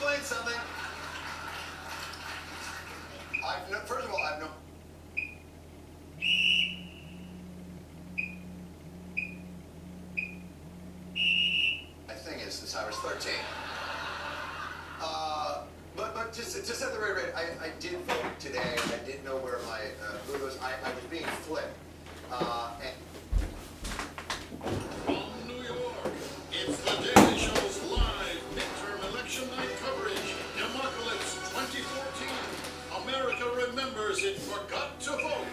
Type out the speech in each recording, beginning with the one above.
explain something. First of all, I've no. My thing is since I was 13. But just at the rate, I did vote today. I didn't know where my who was. I was being flipped. And From New York, it's the Daily Show's live midterm election night coverage. Democalypse 2014. America remembers it forgot to vote.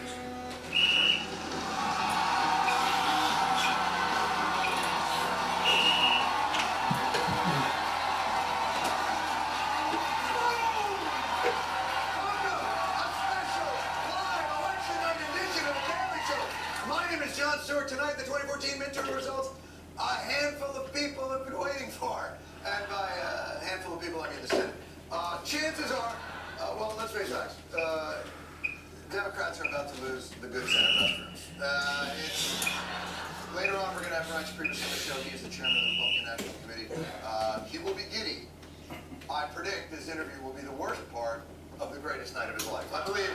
Jon Stewart. Tonight, the 2014 midterm results, a handful of people have been waiting for. And by a handful of people, I mean the Senate. Chances are, well, let's face facts. Democrats are about to lose the good Senate restrooms. Later on, we're going to have Ryan Priebus on the show. He is the chairman of the Republican National Committee. He will be giddy. I predict this interview will be the worst part of the greatest night of his life. I believe.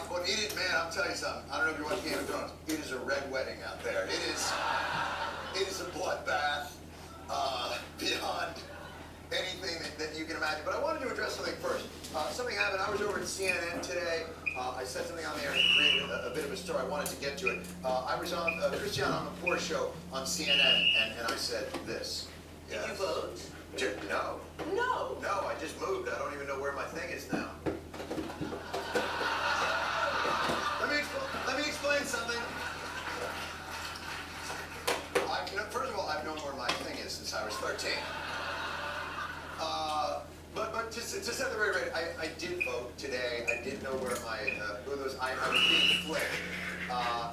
But man, I'll tell you something. I don't know if you watch Game of Thrones. It is a red wedding out there. It is a bloodbath beyond anything that you can imagine. But I wanted to address something first. Something happened. I was over at CNN today. I said something on the air and created a bit of a story. I wanted to get to it. I was on Christiane Amanpour's show on CNN, and I said this. Did you vote? No. No. No, I just moved. I don't even know where my thing is now. Let me explain something. First of all, I've known where my thing is since I was 13. But just at the rate, I did vote today. I didn't know where my who was. I was being flipped,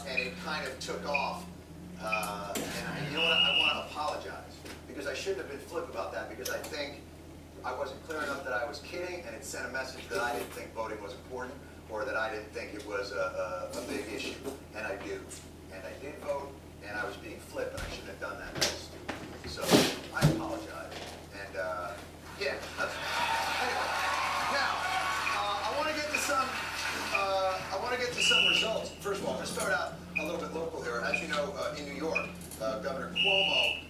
and it kind of took off. And you know what? I want to apologize because I shouldn't have been flip about that because I think I wasn't clear enough that I was kidding, and it sent a message that I didn't think voting was important. Or that I didn't think it was a big issue, and I do. And I did vote, and I was being flipped, and I shouldn't have done that. That was stupid. So I apologize. And yeah, that's anyway. Now I want to get to some results. First of all, I'm going to start out a little bit local here. As you know, in New York, Governor Cuomo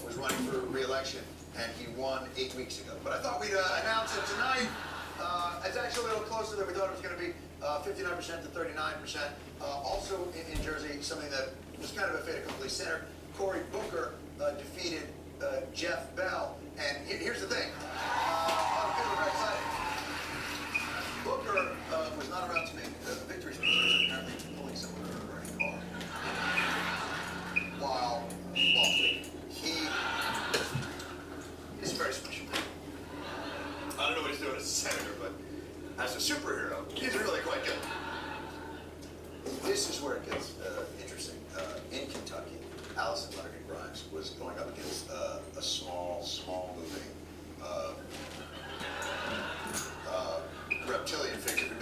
was running for re-election, and he won 8 weeks ago. But I thought we'd announce it tonight. It's actually a little closer than we thought it was going to be, 59% to 39%. Also in Jersey, something that was kind of a fait accompli. Senator Cory Booker defeated Jeff Bell. And here's the thing. I'm feeling very excited. Booker was not around to make the victory speech. He was apparently pulling someone in a burning car. While he is very special. I don't know what he's doing as a senator, but as a superhero, he's really quite good. This is where it gets interesting. In Kentucky, Allison Lonergan Grimes was going up against a small moving reptilian figure. He'd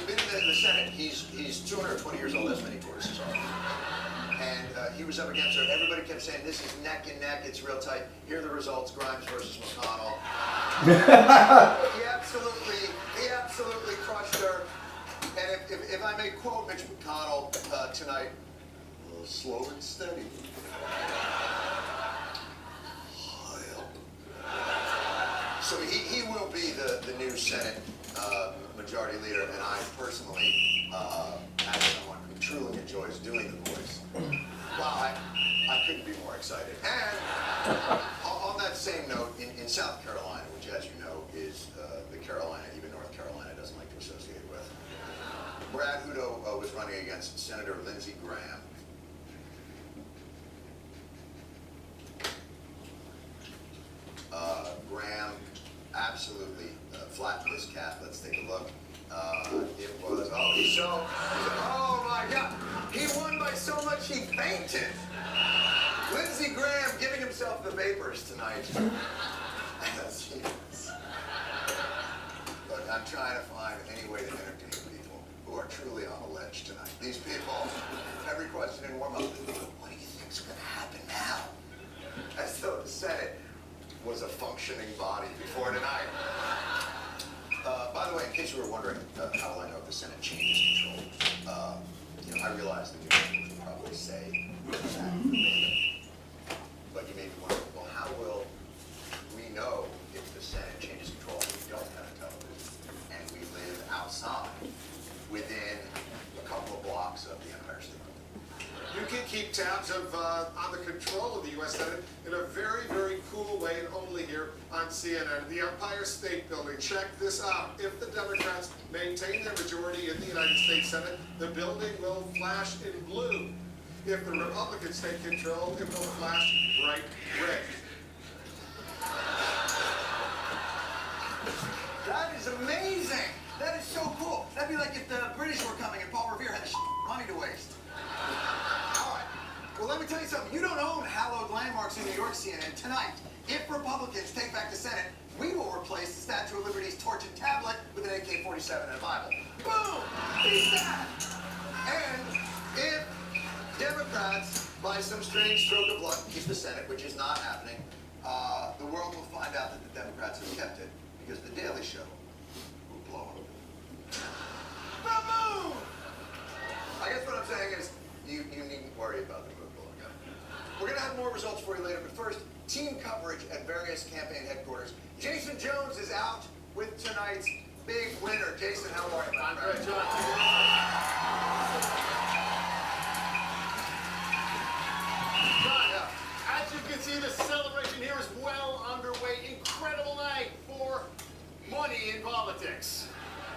been in the Senate. He's 220 years old, as many Tauruses are. And he was up against her. Everybody kept saying, this is neck and neck, it's real tight. Here are the results, Grimes versus McConnell. He absolutely crushed her. And if I may quote Mitch McConnell tonight, slow and steady. So he will be the new Senate majority leader, and I personally, as someone who truly enjoys doing the voice, wow, I couldn't be more excited. And on that same note, in South Carolina, which, as you know, is the Carolina even North Carolina doesn't like to associate with, Brad Hutto was running against Senator Lindsey Graham. Graham absolutely flattened this cat. Let's take a look. It was, oh my God. He won by so much he fainted. Lindsey Graham giving himself the vapors tonight. As he is. Look, I'm trying to find any way to entertain people who are truly on the ledge tonight. These people, every question in warm-up, what do you think's going to happen now? As though the Senate was functioning body before tonight. By the way, in case you were wondering, how will I know if the Senate changes control? I realize the New will probably say that, but you may be wondering, well, how will we know if the Senate changes control and we don't have a television and we live outside within a couple of blocks of the Empire State Building? You can keep tabs on the control of the U.S. Senate in a very, very cool way, and only here on CNN. The Empire State Building. Check this out. If the Democrats maintain their majority in the United States Senate, the building will flash in blue. If the Republicans take control, it will flash bright red. That is amazing! That is so cool. That'd be like if the British were coming and Paul Revere had the money to waste. All right. Well, let me tell you something. You don't own hallowed landmarks in New York, CNN. Tonight, if Republicans take back the Senate, we will replace the Statue of Liberty's torch and tablet with an AK-47 and a Bible. Boom! Beat that! And if Democrats, by some strange stroke of luck, keep the Senate, which is not happening, the world will find out that the Democrats have kept it because The Daily Show will blow up. Boom! I guess what I'm saying is you needn't worry about the moon blowing up. We're going to have more results for you later, but first, team coverage at various campaign headquarters. Jason Jones is out with tonight's big winner. Jason, how are you? I'm great, John. As you can see, the celebration here is well underway. Incredible night for money in politics.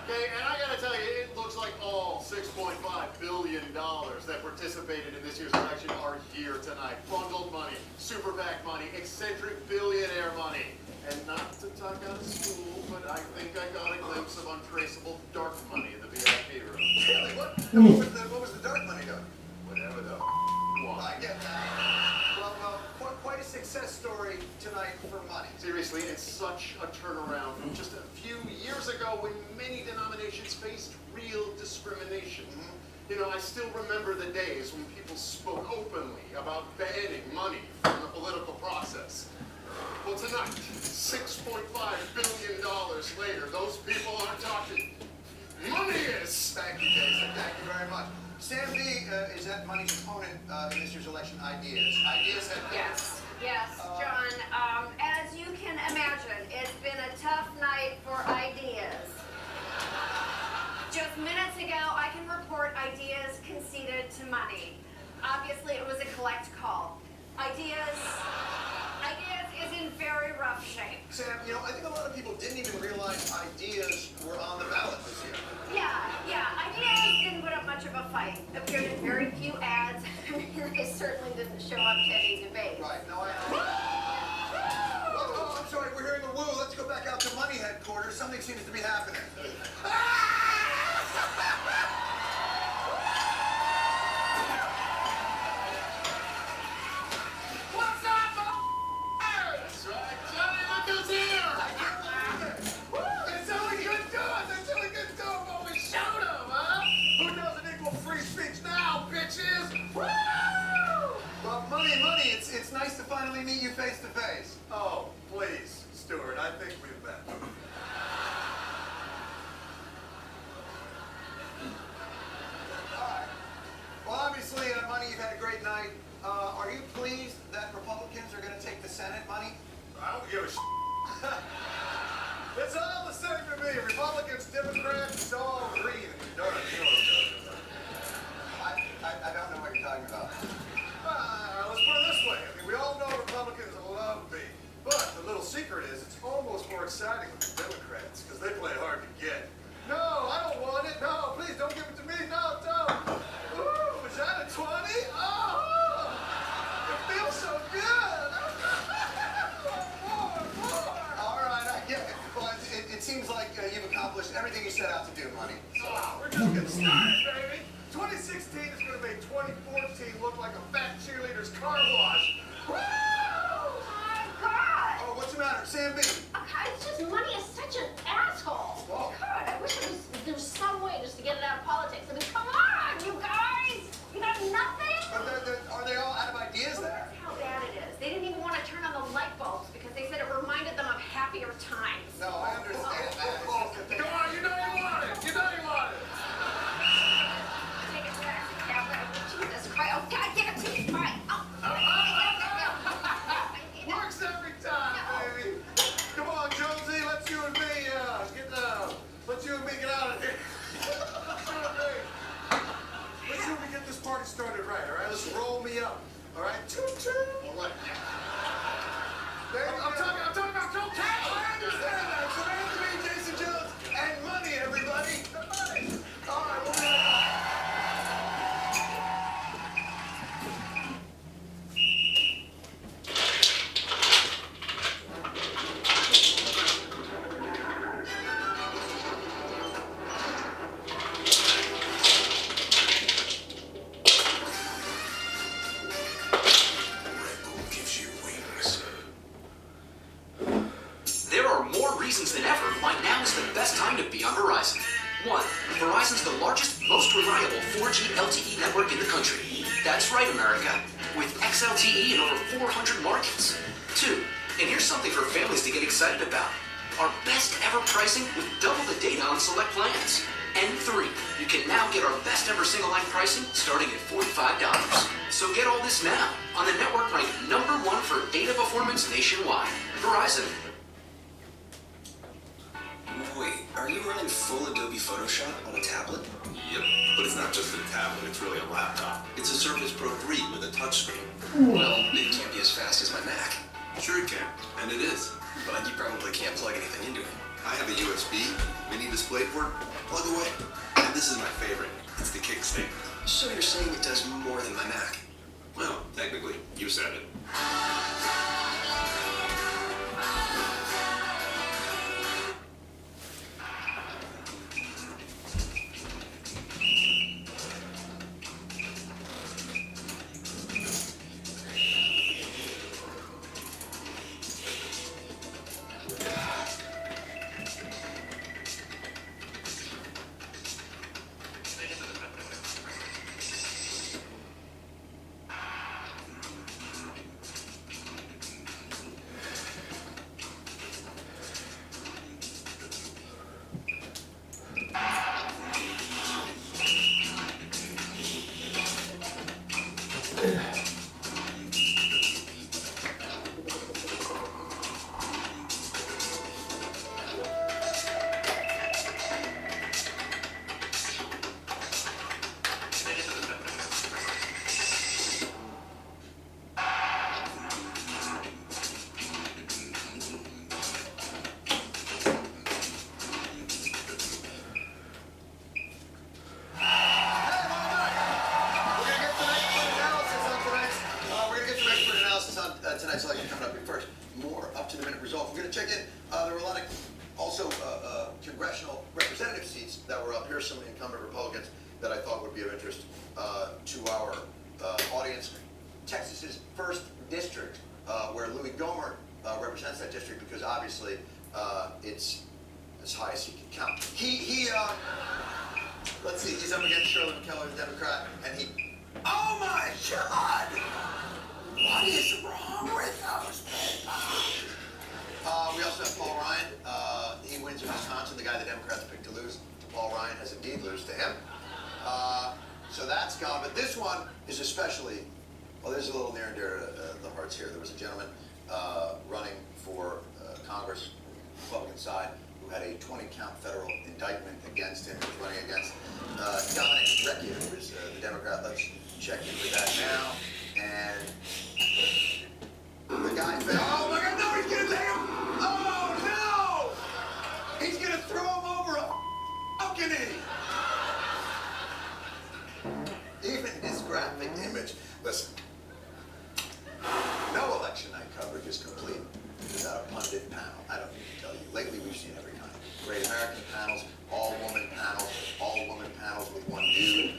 Okay, and I gotta tell you, it looks like all $6.5 billion that participated in this year's election are here tonight. Bundled money, super PAC money, eccentric billionaire money. And not to talk out of school, but I think I got a glimpse of untraceable dark money in the VIP room. Really? What was the dark money doing? Whatever though. I get that. Well, quite a success story tonight for money. Seriously, it's such a turnaround from just a few years ago when many denominations faced real discrimination. You know, I still remember the days when people spoke openly about banning money from the political process. Well, tonight, $6.5 billion later, those people aren't talking. Money is! Thank you, Jason. Thank you very much. Sam B is that money component in this year's election. Ideas. Ideas have Yes, John. As you can imagine, it's been a tough night for ideas. Just minutes ago, I can report ideas conceded to money. Obviously, it was a collect call. Ideas is in very rough shape. Sam, I think a lot of people didn't even realize ideas were on the ballot this year. Yeah. Ideas didn't put up much of a fight. Appeared in very few ads. They certainly didn't show up to any debate. Right. No, I'm sorry. We're hearing a woo. Let's go back out to money headquarters. Something seems to be happening. What's up, That's right, Johnny, look who's here! It's only good doing! It's only good doing what we showed them, huh? Who doesn't equal free speech now, bitches? Woo! Well, money. It's nice to finally meet you face to face. Oh, please, Stuart, I think we've met. All right. Well, obviously, money, you've had a great night. Are you pleased that Republicans are going to take the Senate, money? I don't give a It's all the same to me. Republicans, Democrats, it's all green. Darn it. I don't know what you're talking about. Let's put it this way. I mean, we all know Republicans love me. But the little secret is it's almost more exciting with the Democrats because they play hard to get. No, I don't want it. No, please don't give it to me. No, don't. Ooh, is that a 20? Oh, it feels so good. More. All right, I get it. Well, it seems like you've accomplished everything you set out to do, money. Oh, we're just getting started, baby. 2016 is going to make 2014 look like a fat cheerleader's car wash. Woo! My God! Oh, what's the matter? Sam B. It's just money is such an asshole. Whoa. God, I wish there was some way just to get it out of politics. I mean, come on, you guys! You got nothing? But are they all out of ideas there? That's how bad it is. They didn't even want to turn on the light bulbs because they said it reminded them of times. No, I understand. Come on, you know you want it. You know you want it. Take it back. Jesus Christ. Oh, God, give it to me. All right. Oh. Works every time, baby. Come on, Jonesy. Let's you and me let's you and me get out of here. Let's you and me get this party started right, all right? Let's roll me up, all right? Toot toot. All right. I'm talking about cocaine. I understand that. So Anthony, Jason Jones, and money, everybody. The money. All right, we'll be right back. There are more reasons than ever why now is the best time to be on Verizon. 1. Verizon's the largest, most reliable 4G LTE network in the country. That's right, America. With XLTE in over 400 markets. 2. And here's something for families to get excited about. Our best ever pricing with double the data on select plans. And 3. You can now get our best ever single line pricing starting at $45. So get all this now on the network ranked #1 for data performance nationwide. Verizon. Wait, are you running full Adobe Photoshop on a tablet? Yep, but it's not just a tablet, it's really a laptop. It's a Surface Pro 3 with a touchscreen. Well, it can't be as fast as my Mac. Sure it can, and it is. But you probably can't plug anything into it. I have a USB, mini DisplayPort, plug away. And this is my favorite, it's the kickstand. So you're saying it does more than my Mac? Well, technically, you said it. Tonight's election coming up here first. More up-to-the-minute results. We're going to check in. There were a lot of also congressional representative seats that were up here. Some incumbent Republicans that I thought would be of interest to our audience. Texas's first district, where Louis Gohmert represents that district, because obviously it's as high as he can count. Let's see. He's up against Shirley McKellar, the Democrat, and he. Oh my God! What is wrong with those people? We also have Paul Ryan. He wins in Wisconsin, the guy the Democrats picked to lose. Paul Ryan has indeed lost to him. So that's gone. But this one is especially, well, there's a little near and dear to the hearts here. There was a gentleman running for Congress, Republican side, who had a 20-count federal indictment against him. He was running against Dominic Recchia, who is the Democrat. Let's check in with that now. And the guy fell. Oh my God, no, he's gonna take him! Oh no! He's gonna throw him over a balcony! Even this graphic image. Listen, no election night coverage is complete without a pundit panel. I don't need to tell you. Lately, we've seen every kind. Great American panels, all-woman panels with one dude.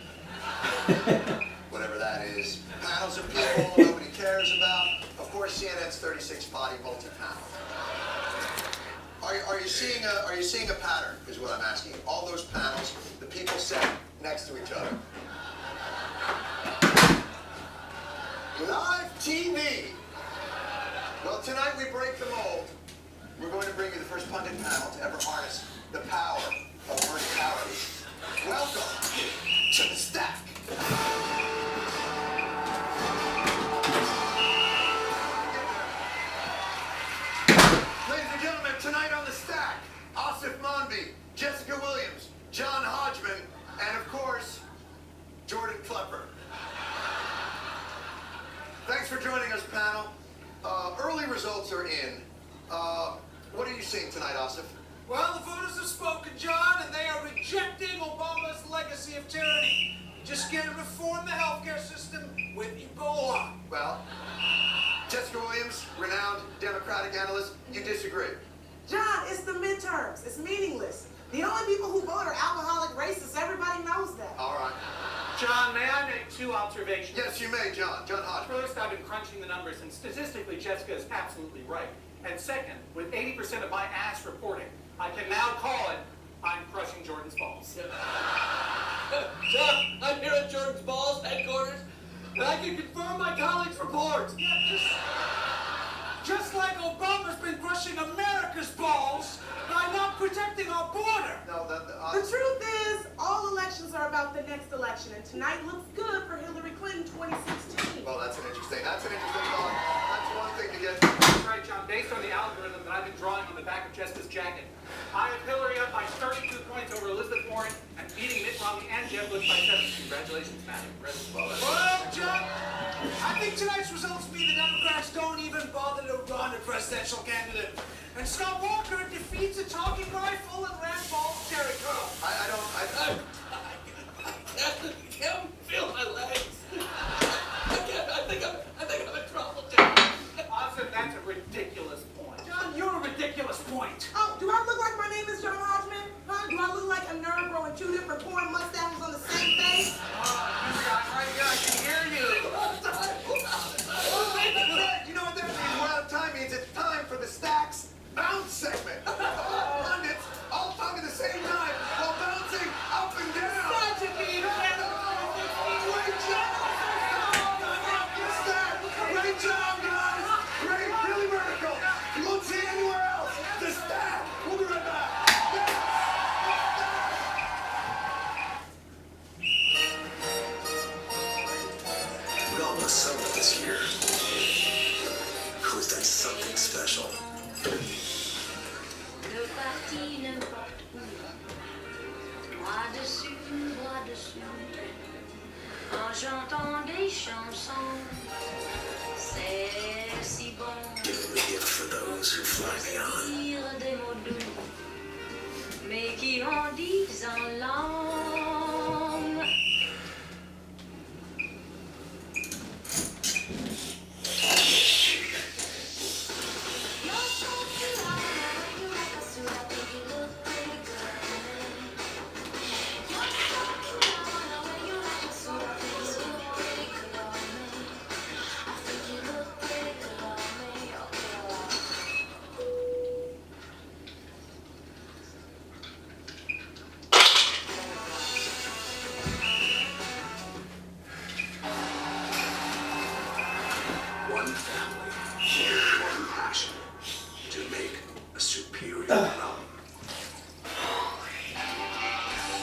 Whatever that is. Panels of people nobody cares about. Of course, CNN's 36-body multi-panel. Are you seeing a pattern, is what I'm asking. All those panels, the people sat next to each other. Live TV. Well, tonight we break the mold. we're going to bring you the first pundit panel to ever harness the power of verticality. Welcome to the stack. Ladies and gentlemen, tonight on the stack, Asif Manvi, Jessica Williams, John Hodgman, and of course, Jordan Klepper. Thanks for joining us, panel. Early results are in. What are you seeing tonight, Asif? Well, the voters have spoken, John, and they are rejecting Obama's legacy of tyranny. Just going to reform the healthcare system with Ebola. Well, Jessica Williams, renowned Democratic analyst, you disagree. John, it's the midterms. It's meaningless. The only people who vote are alcoholic racists. Everybody knows that. All right. John, may I make two observations? Yes, you may, John. John Hodgman. First, I've been crunching the numbers, and statistically, Jessica is absolutely right. And second, with 80% of my ass reporting, I can now call it, I'm crushing Jordan's balls. John, I'm here at Jordan's Balls headquarters, and I can confirm my colleagues' reports. Just like Obama's been crushing America's balls by not protecting our border. No, The truth is, all elections are about the next election, and tonight looks good for Hillary Clinton 2016. well, that's an interesting thought. That's one thing to get. That's right, John. Based on the algorithm that I've been drawing on the back of Jessica's jacket, I have Hillary up by 32 points over Elizabeth Warren and beating Mitt Romney and Jeb Bush by 7. Congratulations, Matt. Well, John, I think tonight's results mean the Democrats don't even bother to run a presidential candidate. And Scott Walker defeats a talking rifle and Rand Paul's Jerry Curl. I can't feel my legs. I think I'm in trouble, Austin, that's a ridiculous point. John, you're a ridiculous point. Oh, do I look like my name is John Hodgman? Huh? Do I look like a nerd growing two different porn mustaches on the same face? Right here, I can hear you. You know what that means? We're out of time. Means it's time for the Stacks Bounce segment. Pundits all talking at the same time while bouncing up and down. Great job, guys. Great, really vertical. You won't see anywhere else. The Stack. We'll be right back. We all know someone this year who's done something special. Le parti n'importe où, moi dessus, moi dessous, en chantant des chansons, c'est si bon. Giving the gift for those who fly beyond. Dire des mots doux, mais qui en disent en langue. One family, one passion to make a superior rum.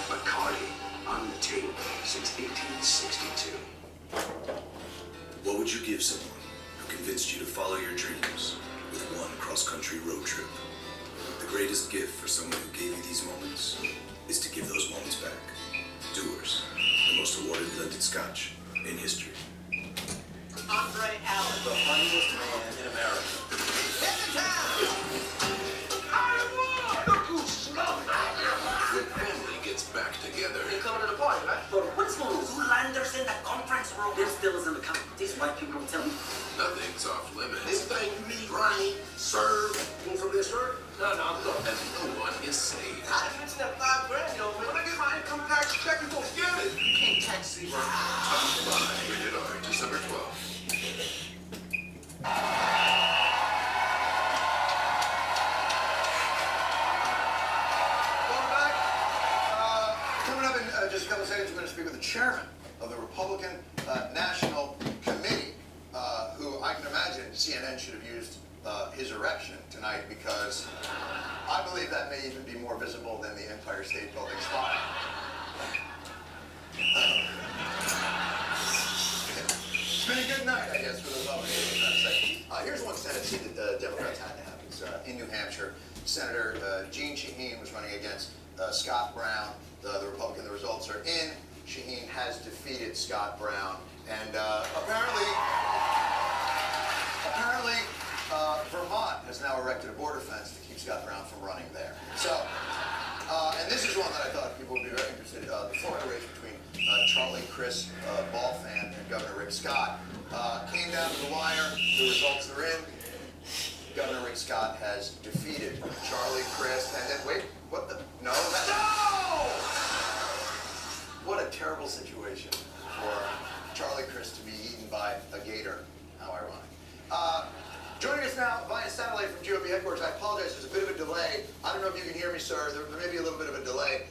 Bacardi on the table since 1862. What would you give someone who convinced you to follow your dreams with one cross-country road trip? The greatest gift for someone who gave you these moments is to give those moments back. Dewar's, the most awarded blended scotch in history. Andre Allen, the funniest man in America. When family gets back together, You're coming to the party, right? What's those landers in the conference room? They're still in the country. These white people tell me. nothing's off limits. Thank me, Ronnie, serve. You want some of this, sir? No, I'm good. And no one is safe. I mentioned that $5,000, yo. When I get my income tax check, you gonna get it. You can't tax zero. Top 5, rated R, December 12th. Welcome back. Coming up in just a couple of seconds, we're going to speak with the chairman of the Republican National Committee, who I can imagine CNN should have used his erection tonight, because I believe that may even be more visible than the Empire State Building spire. It's been a good night, I guess, for the Republicans. Here's one Senate seat that the Democrats had to have. It's in New Hampshire. Senator Jeanne Shaheen was running against Scott Brown, the Republican. The results are in. Shaheen has defeated Scott Brown, and apparently, Vermont has now erected a border fence to keep Scott Brown from running there. So, and this is one that I thought people would be very interested in. The Florida race between Charlie Crist, ball fan, and Governor Rick Scott came down to the wire. The results are in. Governor Rick Scott has defeated Charlie Crist, and then wait, what the? No! What a terrible situation for Charlie Crist to be eaten by a gator. How ironic. Joining us now via satellite from GOP headquarters. I apologize, there's a bit of a delay. I don't know if you can hear me, sir. There may be a little bit of a delay.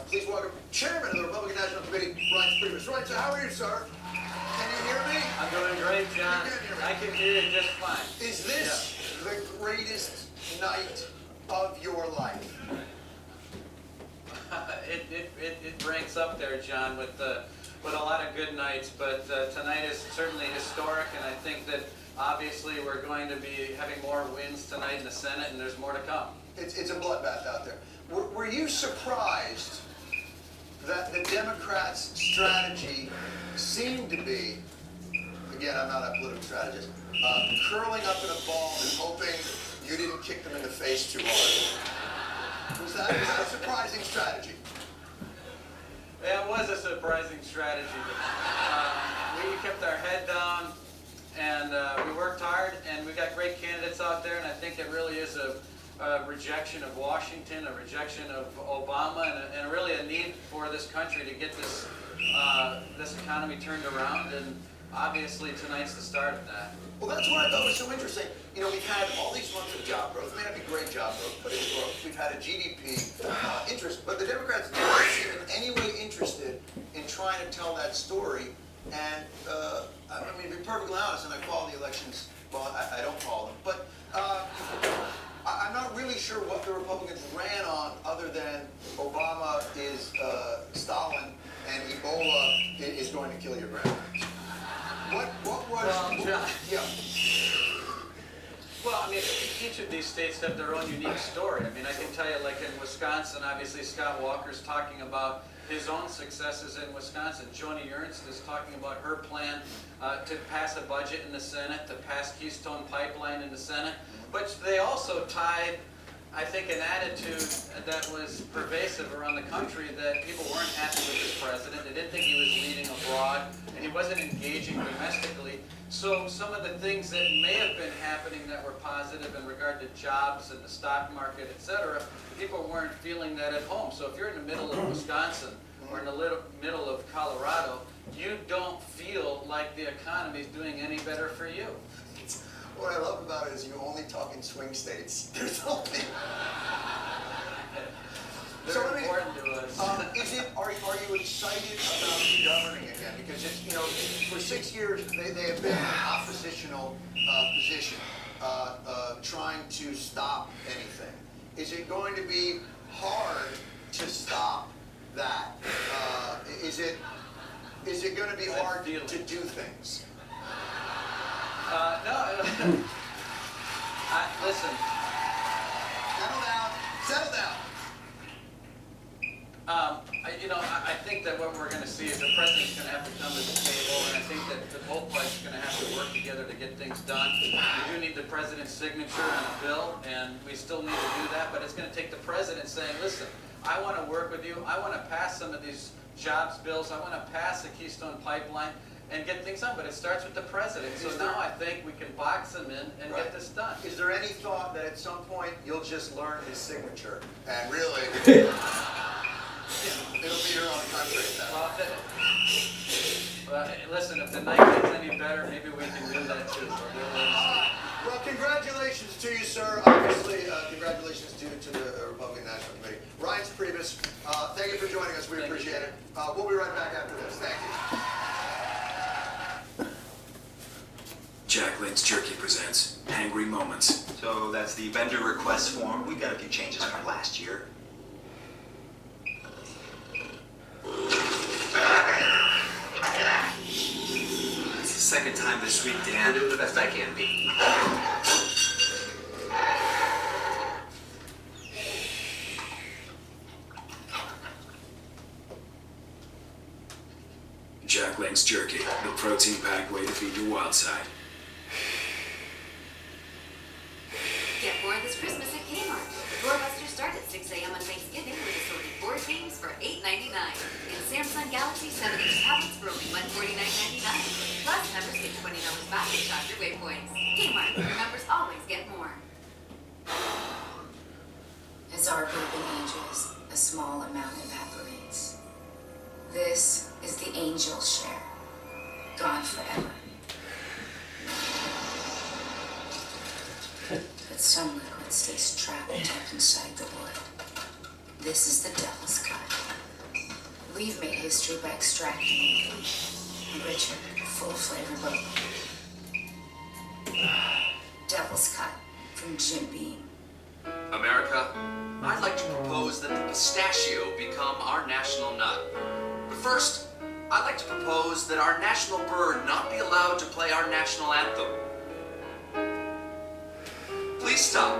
Please welcome Chairman of the Republican National Committee, Reince Priebus. Reince, how are you, sir? Can you hear me? I'm doing great, John. You can hear me. I can hear you just fine. Is this the greatest night of your life? It ranks up there, John, with a lot of good nights, but tonight is certainly historic, and I think that obviously we're going to be having more wins tonight in the Senate, and there's more to come. It's a bloodbath out there. Were you surprised that the Democrats' strategy seemed to be, again, I'm not a political strategist, curling up in a ball and hoping you didn't kick them in the face too hard? Was that a surprising strategy? Yeah, it was a surprising strategy. We kept our head down, and we worked hard, and we got great candidates out there, and I think it really is a rejection of Washington, a rejection of Obama, and really a need for this country to get this economy turned around, and obviously tonight's the start of that. Well, that's what I thought was so interesting. You know, we've had all these months of job growth. It may not be great job growth, but it's growth. We've had a GDP interest, but the Democrats didn't seem in any way interested in trying to tell that story. And I mean, to be perfectly honest, and I follow the elections, well, I don't follow them, but I'm not really sure what the Republicans ran on other than Obama is Stalin and Ebola is going to kill your grandparents. What was... Yeah. Well, I mean, each of these states have their own unique story. I mean, I can tell you, like in Wisconsin, obviously Scott Walker's talking about his own successes in Wisconsin. Joni Ernst is talking about her plan to pass a budget in the Senate, to pass Keystone Pipeline in the Senate. But they also tied, I think, an attitude that was pervasive around the country that people weren't happy with this president. They didn't think he was leading abroad, and he wasn't engaging domestically. So some of the things that may have been happening that were positive in regard to jobs and the stock market, et cetera, people weren't feeling that at home. So if you're in the middle of Wisconsin or in the middle of Colorado, you don't feel like the economy is doing any better for you. What I love about it is you only talk in swing states. There's only... They're important to us. Are you excited about governing again? Because it's, you know, for 6 years they have been in an oppositional position, trying to stop anything. Is it going to be hard to stop that? Is it going to be hard to do things? No. Listen. Settle down. I think that what we're going to see is the president's going to have to come to the table, and I think that both parties are going to have to work together to get things done. We do need the president's signature on a bill, and we still need to do that, but it's going to take the president saying, listen, I want to work with you. I want to pass some of these jobs bills. I want to pass the Keystone Pipeline and get things done, but it starts with the president. So now I think we can box him in and get this done. Is there any thought that at some point you'll just learn his signature and really it'll be your own country then? Well, listen, if the night gets any better, maybe we can do that too. Well, congratulations to you, sir. Obviously, congratulations to the Republican National Committee. Reince Priebus, thank you for joining us. We appreciate it. We'll be right back after this. Thank you. Jack Link's Jerky presents Hangry Moments. So that's the vendor request form. We got a few changes from last year. It's the second time this week, Dan. I'm doing the best I can be. Jack Link's Jerky, the protein-packed way to feed your wild side. Get more this Christmas at Kmart. Doorbusters start at 6 a.m. on Thanksgiving with assorted board games for $8.99. And Samsung Galaxy 7-inch tablets for only $149.99. Plus, members get $20 back to shop your Waypoints. Kmart, where members always get more. As our broken ages, a small amount evaporates. This is the angel share. Gone forever. But some liquid stays trapped deep inside the wood. This is the Devil's Cut. We've made history by extracting a richer, full-flavored bubble. Devil's Cut from Jim Beam. America, I'd like to propose that the pistachio become our national nut. But first, I'd like to propose that our national bird not be allowed to play our national anthem. Please stop.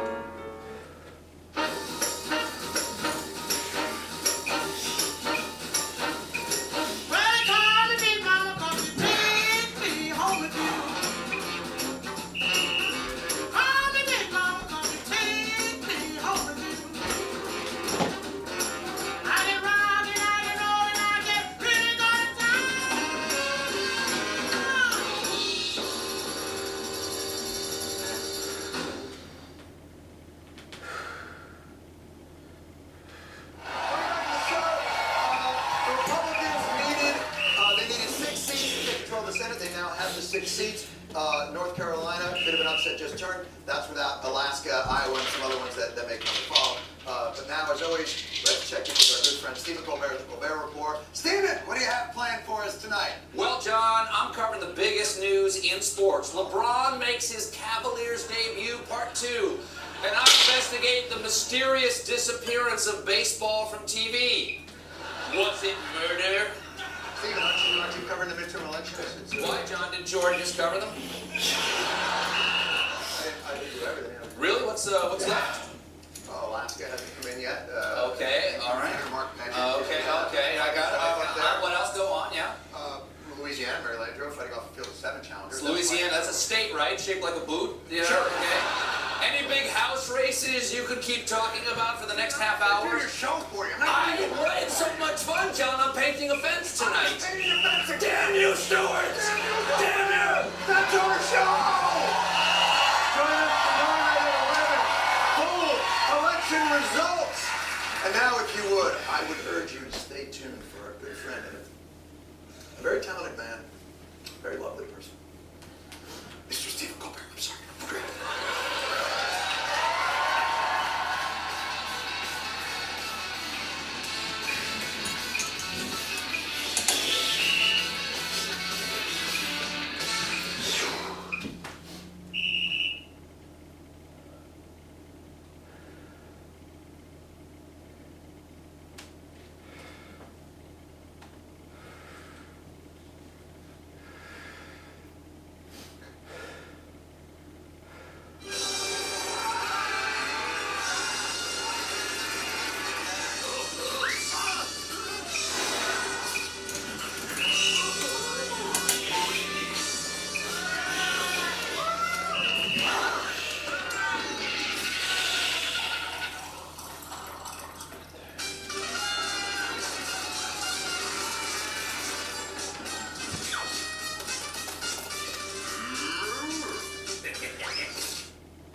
North Carolina, bit of an upset just turned. That's without Alaska, Iowa, and some other ones that may come to follow. But now, as always, let's check in with our good friend Stephen Colbert of the Colbert Report. Stephen, what do you have planned for us tonight? Well, John, I'm covering the biggest news in sports. LeBron makes his Cavaliers debut, part 2. And I investigate the mysterious disappearance of baseball from TV. Was it murder? Stephen, aren't you covering the midterm elections? Why, John? Did Jordan just cover them? I didn't do everything. Really? What's left? Oh, Alaska hasn't come in yet. Okay, all right. Okay, I got it. What else? Go on, yeah. Louisiana, Mary Landreau fighting off the field of 7 challengers. Louisiana, that's a state, right? Shaped like a boot? Yeah, sure. Okay. Any big house races you could keep talking about for the next half hour? I'll do your show for you. It's so much fun, John. I'm painting a fence tonight. Damn you, Stewart! Damn you! That's our show! Join us tomorrow night at 11. Full election results. And now, if you would, I would urge you to stay tuned for our good friend and a very talented man, a very lovely person, Mr. Stephen Colbert. I'm sorry. I'm great.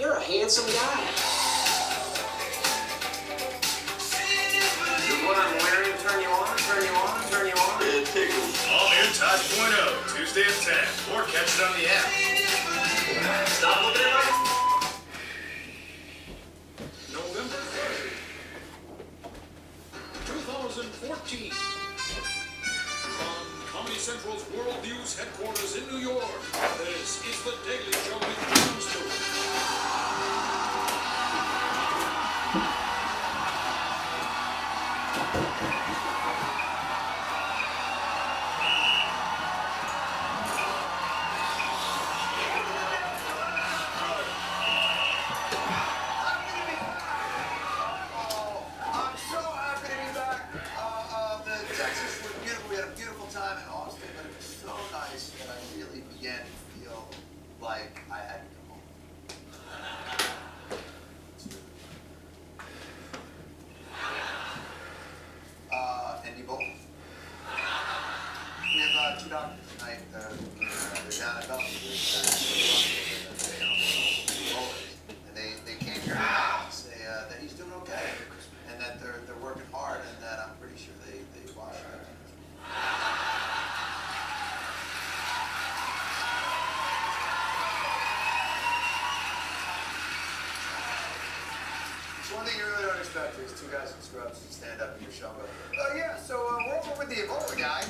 You're a handsome guy. Does what I'm wearing turn you on, turn you on, turn you on? It tickles. All new Tosh.0, Tuesday at 10, or catch it on the app. Stop looking at my... November 3rd, 2014. From Comedy Central's World News headquarters in New York, this is the Daily So one thing you really don't expect is two guys in scrubs to stand up in your show and go, oh yeah, so we're over with the Ebola guy.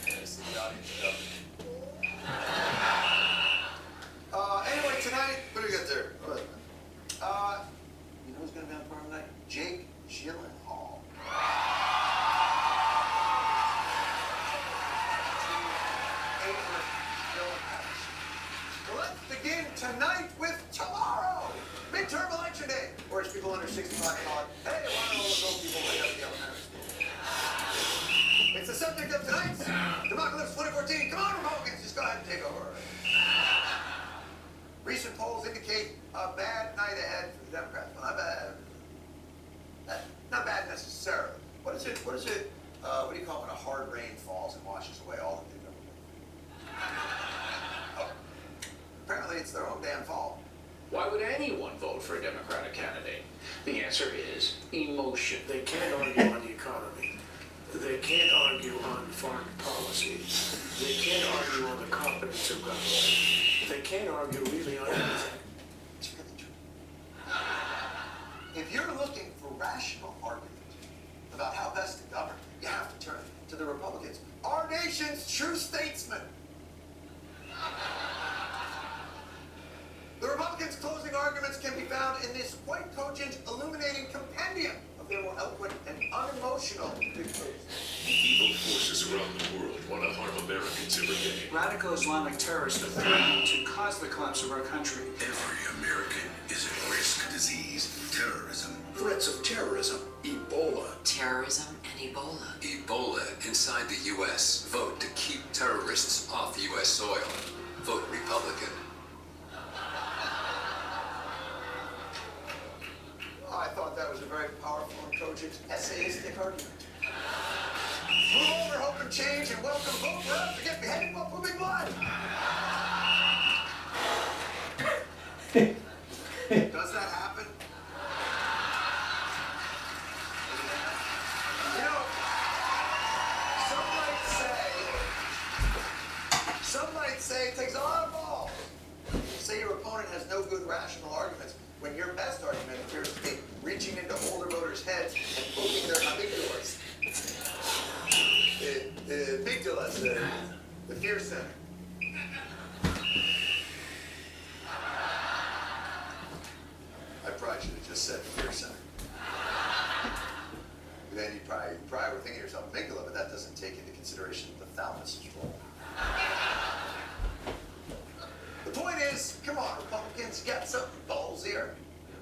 Yeah, see the audience go. Anyway, tonight, what do we got there? You know who's going to be on the program tonight? Jake Gyllenhaal. Well, let's begin tonight with tomorrow, midterm election day, or as people under 65 call it, hey, why don't all those old people wake up the elementary school? It's the subject of tonight's Democalypse 2014. Come on, Republicans, just go ahead and take over. Recent polls indicate a bad night ahead for the Democrats. Well, not bad. Not bad necessarily. What is it? What do you call it when a hard rain falls and washes away all of the Democrats? Oh, apparently it's their own damn fault. Why would anyone vote for a Democratic candidate? The answer is emotion. They can't argue on the economy. They can't argue on foreign policy. They can't argue on the competence of government. They can't argue really on anything. It's really true. If you're looking for rational argument about how best to govern, you have to turn to the Republicans, our nation's true statesmen. The Republicans' closing arguments can be found in this quite cogent, illuminating compendium of their more eloquent and unemotional victories. Evil forces around the world want to harm Americans every day. Radical Islamic terrorists are threatening to cause the collapse of our country. Every American is at risk. Disease, terrorism, Threats of terrorism, Ebola. Terrorism and Ebola. Ebola inside the U.S. Vote to keep terrorists off U.S. soil. Vote Republican. I thought that was a very powerful and cogent essayistic argument. Move over, hope and change, and welcome vote for us to get beheaded while pumping blood. Does that happen? You know, some might say it takes a lot of balls. Say your opponent has no good rational arguments, when your best argument appears to be reaching into older voters' heads and poking their amygdalas. The amygdalas, the fear center. I probably should have just said fear center. Then you probably were thinking to yourself amygdala, but that doesn't take into consideration the thalamus' role. The point is, come on, Republicans, you got something ballsier.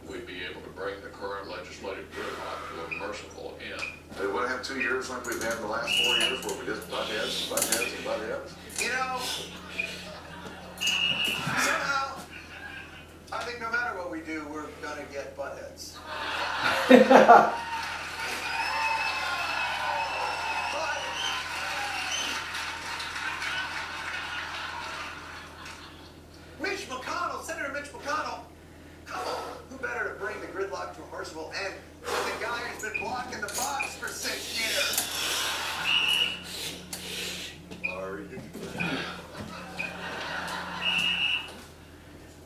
We'd be able to bring the current legislative gridlock to a merciful end. They want to have 2 years like we've had the last 4 years where we just butt heads and butt heads and butt heads. You know, somehow, I think no matter what we do, we're gonna get butt heads. Mitch McConnell, Senator Mitch McConnell, come on, who better to bring the gridlock to a merciful end than the guy who's been blocking the box for 6 years?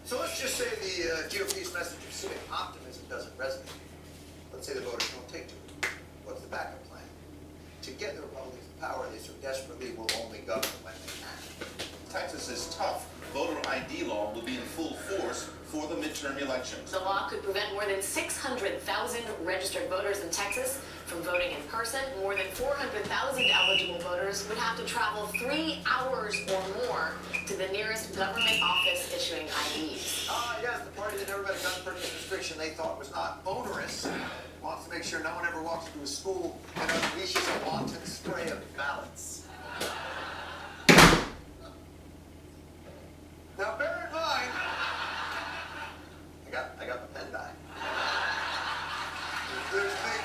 So let's just say the GOP's message of civic optimism doesn't resonate. Let's say the voters don't take to it. What's the backup plan? To get the Republicans in power, they so desperately will only govern when they can. Texas is tough. Voter ID law will be in full force for the midterm elections. The law could prevent more than 600,000 registered voters in Texas from voting in person. More than 400,000 eligible voters would have to travel 3 hours or more to the nearest government office issuing IDs. Yes, the party that never met a gun purchase restriction they thought was not onerous wants to make sure no one ever walks into a school and unleashes a wanton spray of ballots. Now bear in mind, I got my pen die. There's big.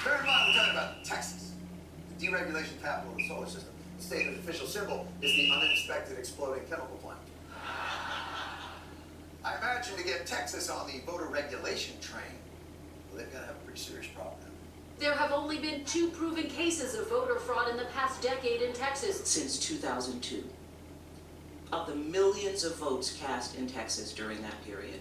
Bear in mind, we're talking about Texas, the deregulation capital of the solar system. The state's official symbol is the uninspected exploding chemical plant. I imagine to get Texas on the voter regulation train, well, they're gonna have a pretty serious problem. There have only been 2 proven cases of voter fraud in the past decade in Texas. Since 2002. of the millions of votes cast in Texas during that period?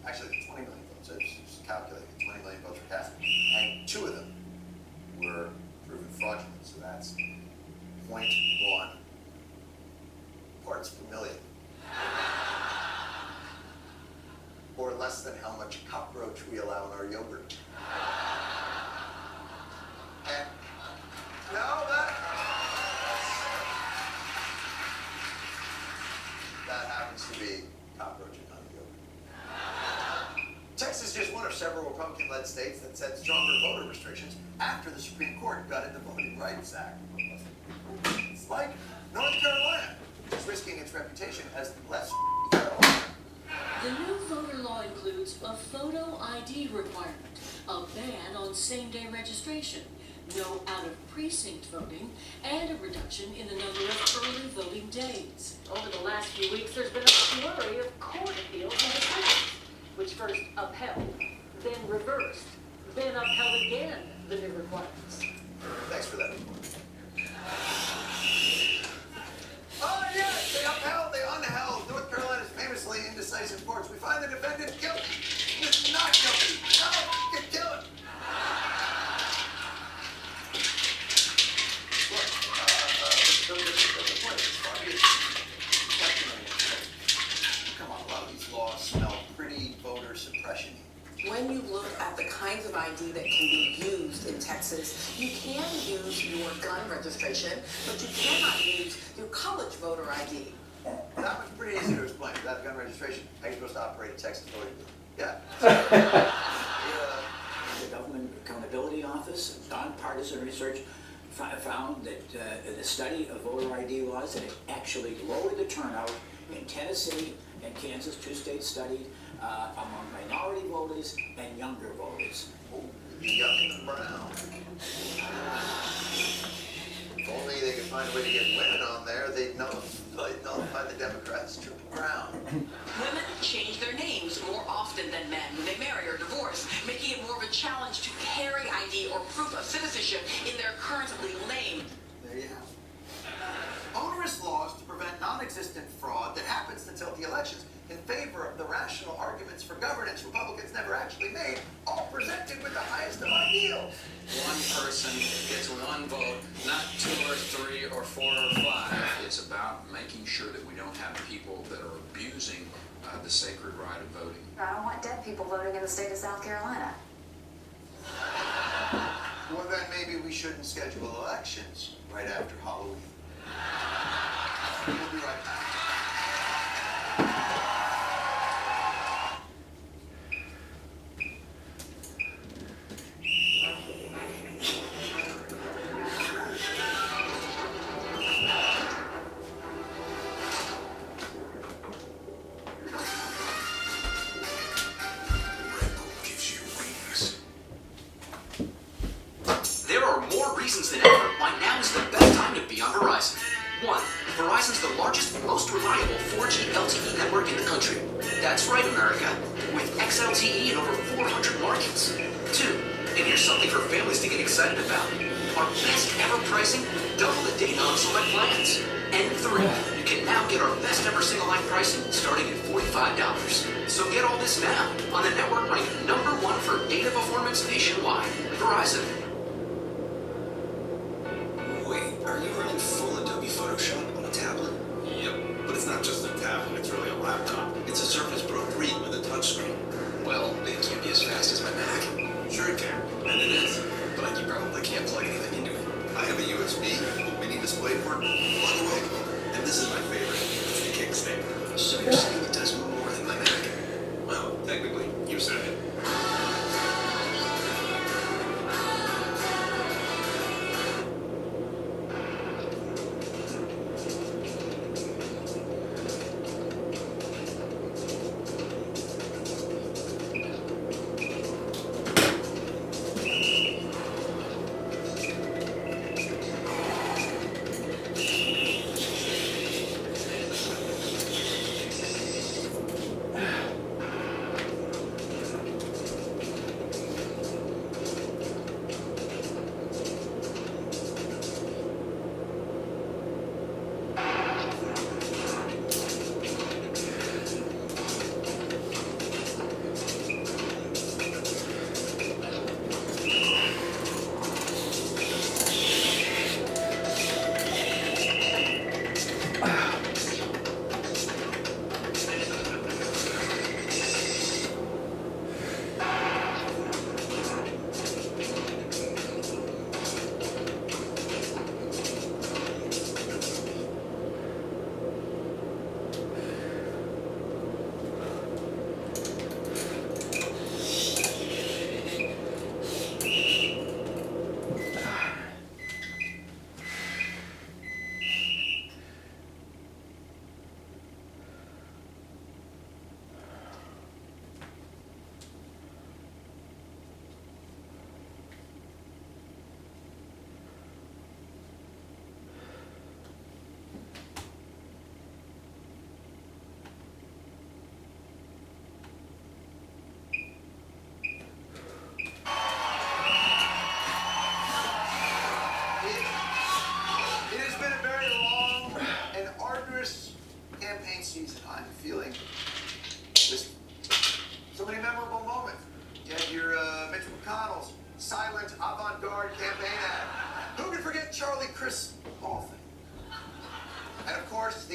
Actually, 20 million votes. I just calculated 20 million votes were cast, and 2 of them were proven fraudulent. So that's 0.1 parts per million, or less than how much cockroach we allow in our yogurt. And no, that happens to be cockroach and honey yogurt. Texas is just one of several Republican-led states that set stronger voter restrictions after the Supreme Court gutted the Voting Rights Act. It's like North Carolina, which is risking its reputation as less federal. The new voter law includes a photo ID requirement, a ban on same-day registration, no out-of-precinct voting, and a reduction in the number of early voting days. Over the last few weeks, there's been a flurry of court appeals and decisions, which first upheld, then reversed, then upheld again the new requirements. Thanks for that report. Oh, yes, they upheld, they unheld North Carolina's famously indecisive courts. We find the defendant guilty. He's not guilty. No, get killed. Look, the point is, Bobby, come on, a lot of these laws smell pretty voter suppression. When you look at the kinds of ID that can be used in Texas, you can use your gun registration, but you cannot use your college voter ID. That was pretty easy to explain. Without gun registration, how are you supposed to operate a Texas voting booth? Yeah. The Government Accountability Office, nonpartisan research, found that the study of voter ID laws, that it actually lowered the turnout in Tennessee and Kansas, 2 states studied, among minority voters and younger voters. Oh, young and brown. If only they could find a way to get women on there, they'd nullify the Democrats' Triple Crown. Women change their names more often than men when they marry or divorce, making it more of a challenge to carry ID or proof of citizenship in their current legal name. There you have it. Onerous laws to prevent non-existent fraud that happens to tilt the elections in favor of the rational arguments for governance Republicans never actually made, all presented with the highest of ideals. One person gets 1 vote, not 2 or 3 or 4 or 5. It's about making sure that we don't have people that are abusing the sacred right of voting. I don't want dead people voting in the state of South Carolina. Well, then maybe we shouldn't schedule elections right after Halloween. We'll be right back. There are more reasons than ever why now is the best time to be on Verizon. 1. Verizon's the largest, most reliable 4G LTE network in the country. That's right, America, with XLTE in over 400 markets. 2. And here's something for families to get excited about. Our best ever pricing, double the data on select plans. And 3. You can now get our best ever single line pricing starting at $45. So get all this now on the network ranked #1 for data performance nationwide. Verizon. Wait, are you running full Adobe Photoshop on a tablet? Yep, but it's not just a tablet, it's really a laptop. It's a Surface Pro 3 with a touchscreen. Well, it can't be as fast as my Mac. Sure it can, and it is. But you probably can't plug anything into it. I have a USB, mini display port, plug away. And this is my favorite, it's the kickstand. So you're saying it does more than my Mac? Well, technically, you said it.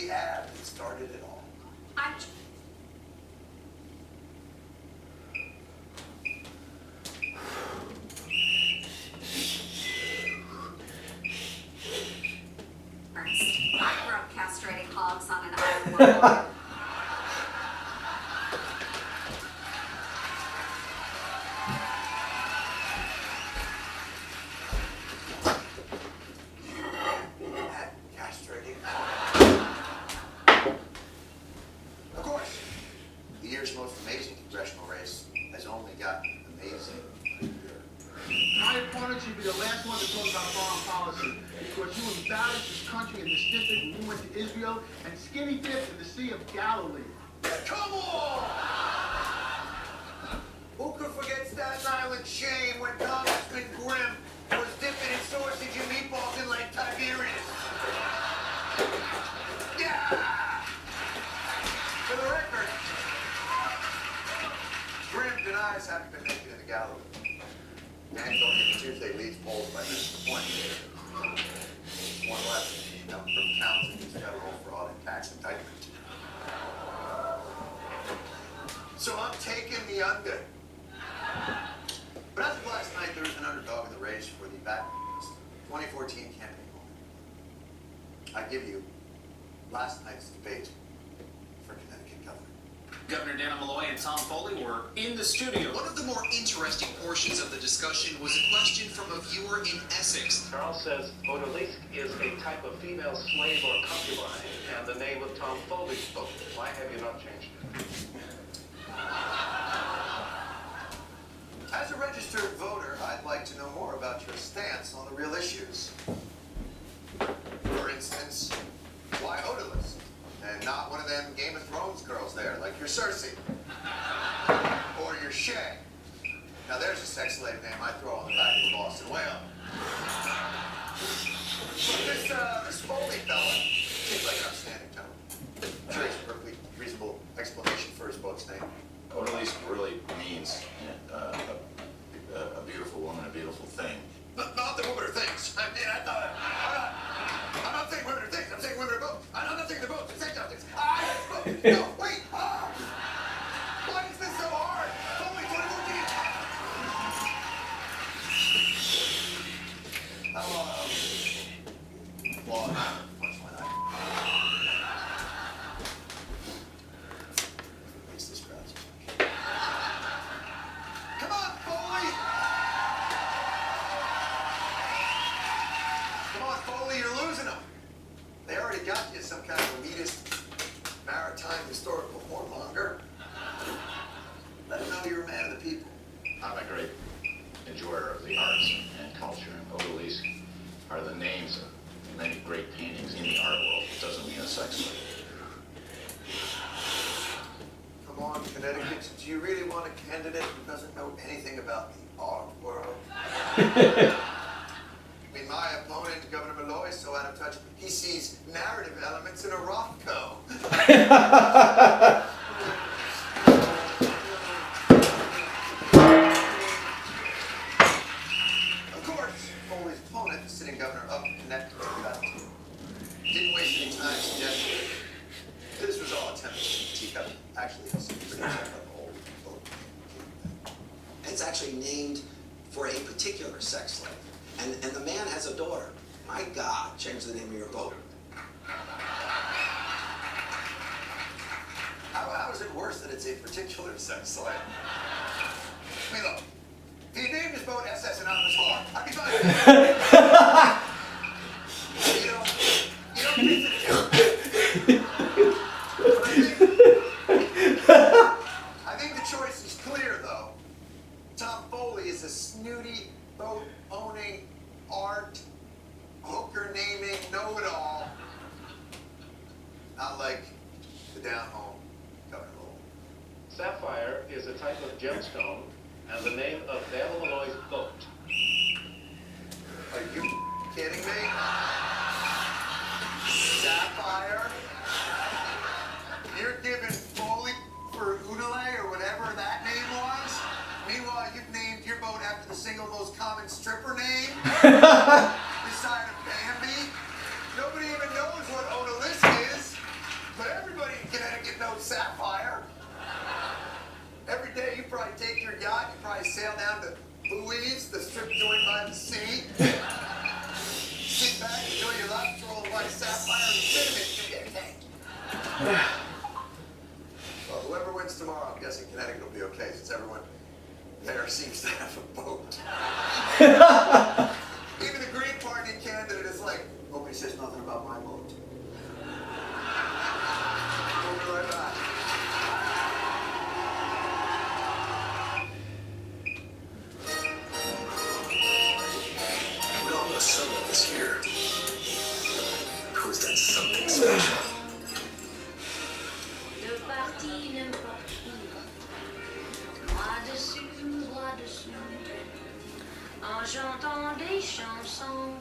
the ad that started it all. I grew up castrating hogs on an Iowa farm. Castrating. Of course, the year's most amazing congressional race has only gotten amazing. I appointed you to be the last one to talk about foreign policy because you embarrassed this country in this district when you went to Israel and skinny dipped in the Sea of Galilee. Come on! Who could forget Staten Island shame when Congressman Grimm was dipping his sausage and meatballs in Lake Tiberias? Yeah! For the record, Grimm denies having been naked in the Galilee. And going into Tuesday leads polls by just one. One left, from counts of his federal fraud and tax indictment. So I'm taking the under. But as of last night, there was an underdog in the race for the back 2014 campaign moment. I give you last night's debate for Connecticut governor. Governor Dana Malloy and Tom Foley were in the studio. One of the more interesting portions of the discussion was a question from a viewer in Essex. Charles says odalisque is a type of female slave or concubine, and the name of Tom Foley's book. Why have you not changed it? As a registered voter, I'd like to know more about your stance on the real issues. For instance, why odalisque? And not one of them Game of Thrones girls there, like your Cersei. Or your Shay. Now there's a sex slave name I'd throw on the back of a Boston whale. But this Foley fella seems like an upstanding gentleman. I'm sure he's a perfectly reasonable explanation for his book's name. Odalisque really means a beautiful woman, a beautiful thing. Not that women are things. I mean, I'm not saying women are things. I'm saying women are both. I'm not saying they're both. I'm saying things. No, wait. Why is this so hard? Only 2014. Well, punchline. At least this crowd's come on, Foley! Come on, Foley, you're losing them. They already got you some kind of elitist maritime historical whoremonger. Let them know you're a man of the people. I'm a great enjoyer of the arts and culture, and odalisque are the names of many great paintings in the art world. It doesn't mean a sex slave. Come on, Connecticut. Do you really want a candidate who doesn't know anything about the art world? I mean, my opponent, Governor Malloy, is so out of touch, he sees narrative elements in a Rothko. Of course, Foley's opponent, the sitting governor of Connecticut, didn't waste any time suggesting this was all attempted to teacup. Actually, it's pretty much a whole vote. It's actually named for a particular sex slave. And the man has a daughter. My God, change the name of your vote. How is it worse that it's a particular sex slave? I mean, look, if he named his boat SS Anonymous Whore, I'd be fine with that. I think the choice is clear, though. Tom Foley is a snooty, boat-owning, art, hooker-naming, know-it-all. Not like the down-home Governor Lowell. Sapphire is a type of gemstone, and the name of Dana Malloy's boat. Are you kidding me? Sapphire? You're giving Foley for Unalay or whatever that name was? Meanwhile, you've named your boat after the single most common stripper name? Beside of Bambi? Nobody even knows what odalisque is. Well, whoever wins tomorrow, I'm guessing Connecticut will be okay since everyone there seems to have a vote. Even the Green Party candidate is like, nobody says nothing about my vote. We'll be right back. We all know someone this year who's done something special. Le parti n'importe où, moi dessus, moi dessous, en chantant des chansons,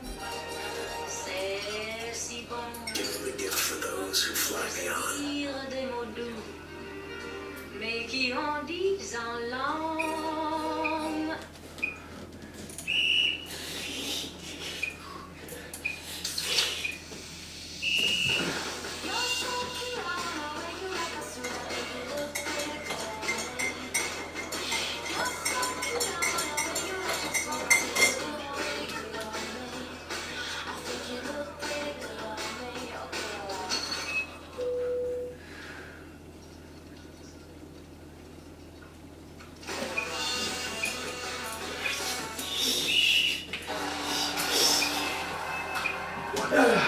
c'est si bon. Give the gift for those who fly beyond. Dire des mots doux, mais qui en disent en langue. One family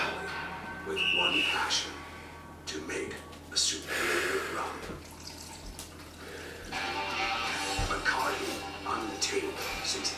with one passion to make a superior rum. Bacardi, untamed since